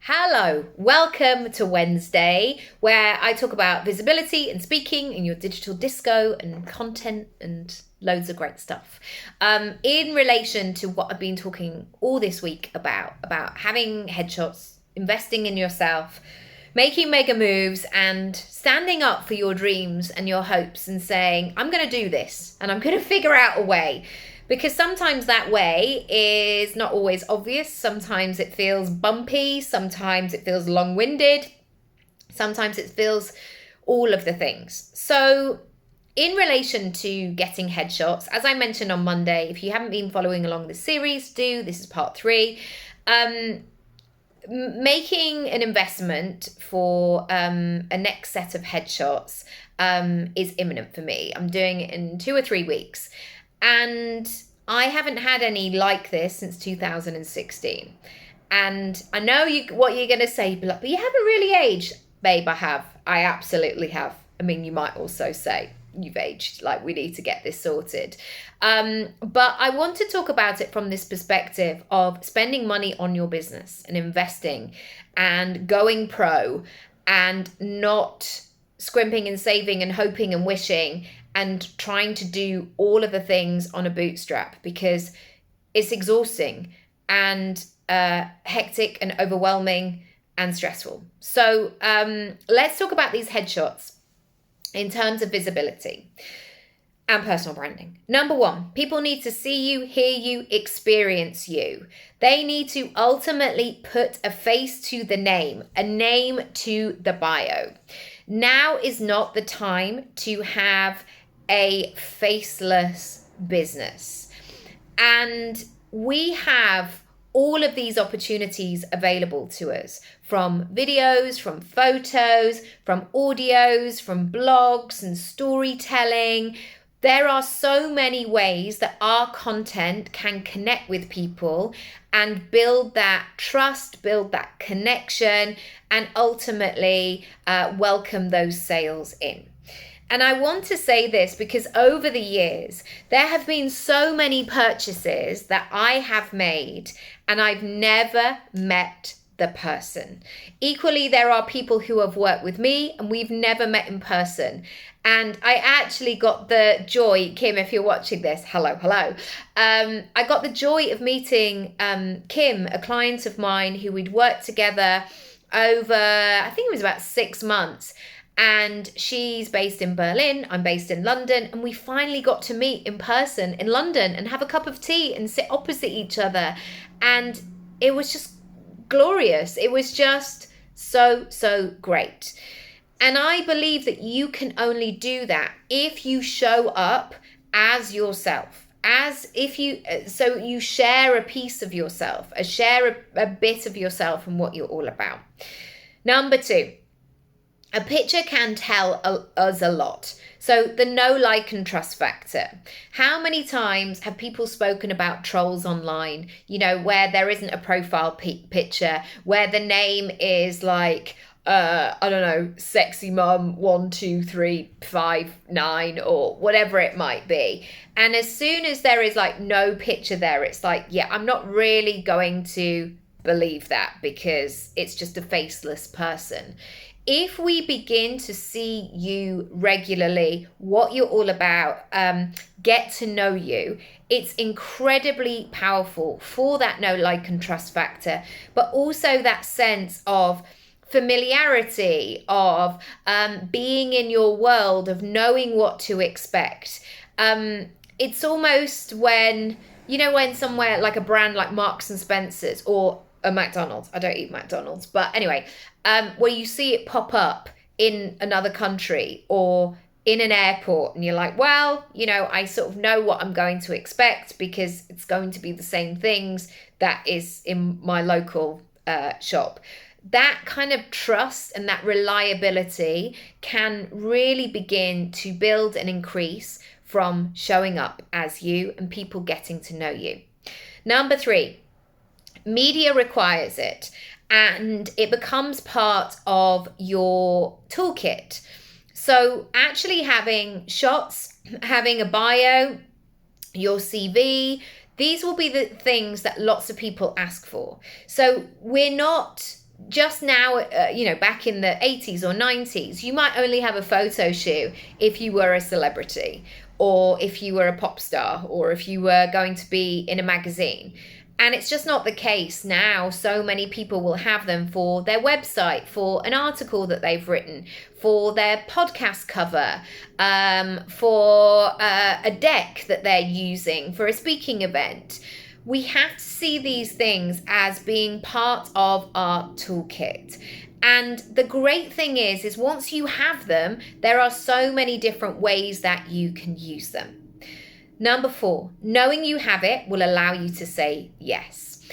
Hello, welcome to Wednesday, where I talk about visibility and speaking in your digital disco and content and loads of great stuff. In relation to what I've been talking all this week about having headshots, investing in yourself, making mega moves, and standing up for your dreams and your hopes and saying, I'm going to do this and I'm going to figure out a way. Because sometimes that way is not always obvious. Sometimes it feels bumpy. Sometimes it feels long-winded. Sometimes it feels all of the things. So in relation to getting headshots, as I mentioned on Monday, if you haven't been following along the series, do. This is part 3. Making an investment for a next set of headshots is imminent for me. I'm doing it in 2 or 3 weeks. And I haven't had any like this since 2016. And I know what you're going to say, but you haven't really aged. Babe, I have. I absolutely have. I mean, you might also say you've aged, like we need to get this sorted. But I want to talk about it from this perspective of spending money on your business and investing and going pro and not scrimping and saving and hoping and wishing and trying to do all of the things on a bootstrap, because it's exhausting and hectic and overwhelming and stressful. So let's talk about these headshots in terms of visibility and personal branding. Number 1, people need to see you, hear you, experience you. They need to ultimately put a face to the name, a name to the bio. Now is not the time to have a faceless business. And we have all of these opportunities available to us, from videos, from photos, from audios, from blogs and storytelling. There are so many ways that our content can connect with people and build that trust, build that connection, and ultimately welcome those sales in. And I want to say this because over the years, there have been so many purchases that I have made and I've never met the person. Equally, there are people who have worked with me and we've never met in person. And I actually got the joy, Kim, if you're watching this, hello. I got the joy of meeting Kim, a client of mine who we'd worked together over, I think it was about 6 months. And she's based in Berlin, I'm based in London, and we finally got to meet in person in London and have a cup of tea and sit opposite each other. And it was just glorious. It was just so great. And I believe that you can only do that if you show up as yourself. So you share a piece of yourself, share a bit of yourself and what you're all about. Number 2. A picture can tell us a lot. So the know, like, and trust factor. How many times have people spoken about trolls online, where there isn't a profile picture, where the name is like, I don't know, sexy mum 12359 or whatever it might be. And as soon as there is like no picture there, it's like, yeah, I'm not really going to believe that because it's just a faceless person. If we begin to see you regularly, what you're all about, get to know you, it's incredibly powerful for that know, like, and trust factor, but also that sense of familiarity, of being in your world, of knowing what to expect. It's almost when somewhere like a brand like Marks and Spencer's or a McDonald's, I don't eat McDonald's, but anyway, where you see it pop up in another country or in an airport and you're like, well, I sort of know what I'm going to expect because it's going to be the same things that is in my local shop. That kind of trust and that reliability can really begin to build and increase from showing up as you and people getting to know you. Number 3, media requires it and it becomes part of your toolkit. So actually having shots, having a bio, your CV, these will be the things that lots of people ask for. So we're not just now, back in the 80s or 90s, you might only have a photo shoot if you were a celebrity, or if you were a pop star, or if you were going to be in a magazine. And it's just not the case now. So many people will have them for their website, for an article that they've written, for their podcast cover, for a deck that they're using for a speaking event. We have to see these things as being part of our toolkit. And the great thing is once you have them, there are so many different ways that you can use them. Number 4, knowing you have it will allow you to say yes.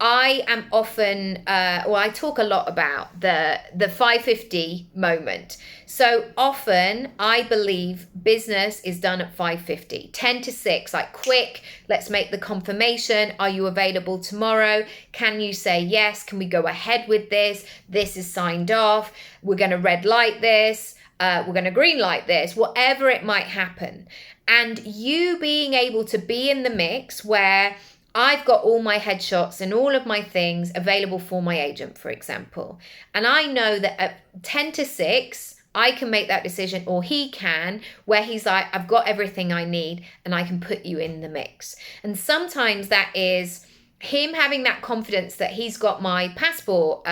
I am often, I talk a lot about the 5:50 moment. So often I believe business is done at 5:50, 10 to 6, like quick, let's make the confirmation. Are you available tomorrow? Can you say yes? Can we go ahead with this? This is signed off. We're going to red light this. We're going to green light this, whatever it might happen. And you being able to be in the mix where I've got all my headshots and all of my things available for my agent, for example. And I know that at 10 to 6, I can make that decision, or he can, where he's like, I've got everything I need and I can put you in the mix. And sometimes that is him having that confidence that he's got my passport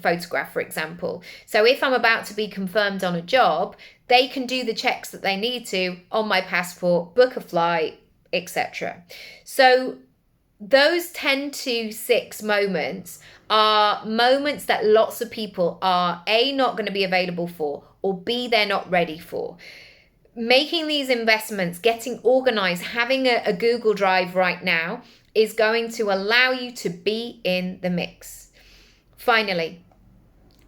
photograph, for example. So if I'm about to be confirmed on a job, they can do the checks that they need to on my passport, book a flight, etc. So those 10 to 6 moments are moments that lots of people are A, not going to be available for, or B, they're not ready for. Making these investments, getting organized, having a Google Drive right now is going to allow you to be in the mix. Finally,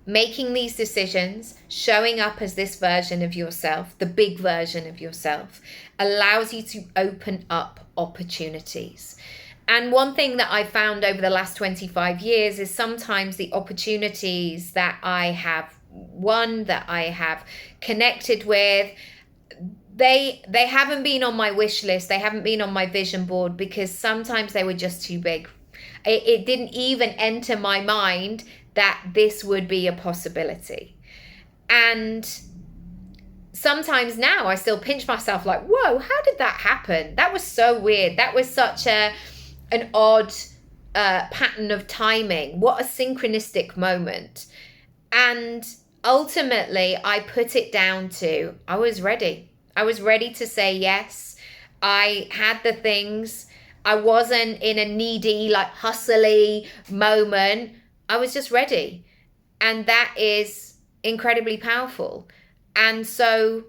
making these decisions, showing up as this version of yourself, the big version of yourself, allows you to open up opportunities. And one thing that I found over the last 25 years is sometimes the opportunities that I have won, that I have connected with, they haven't been on my wish list. They haven't been on my vision board because sometimes they were just too big. It didn't even enter my mind that this would be a possibility. And sometimes now I still pinch myself like, whoa, how did that happen? That was so weird. That was such an odd pattern of timing. What a synchronistic moment. And ultimately, I put it down to I was ready. I was ready to say yes. I had the things. I wasn't in a needy, like hustly moment. I was just ready. And that is incredibly powerful. And so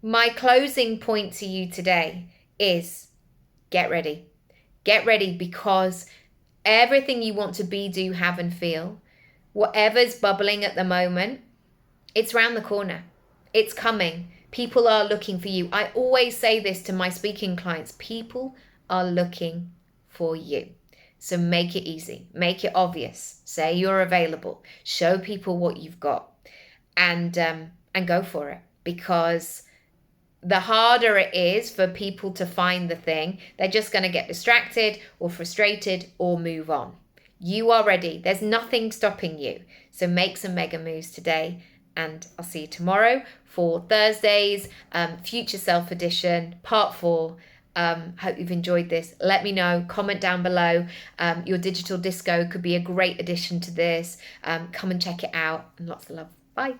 my closing point to you today is get ready. Get ready, because everything you want to be, do, have, and feel, whatever's bubbling at the moment, it's round the corner. It's coming. People are looking for you. I always say this to my speaking clients. People are looking for you. So make it easy. Make it obvious. Say you're available. Show people what you've got. And go for it. Because the harder it is for people to find the thing, they're just going to get distracted or frustrated or move on. You are ready. There's nothing stopping you. So make some mega moves today. And I'll see you tomorrow for Thursday's Future Self Edition, Part 4. Hope you've enjoyed this. Let me know. Comment down below. Your digital disco could be a great addition to this. Come and check it out. And lots of love. Bye.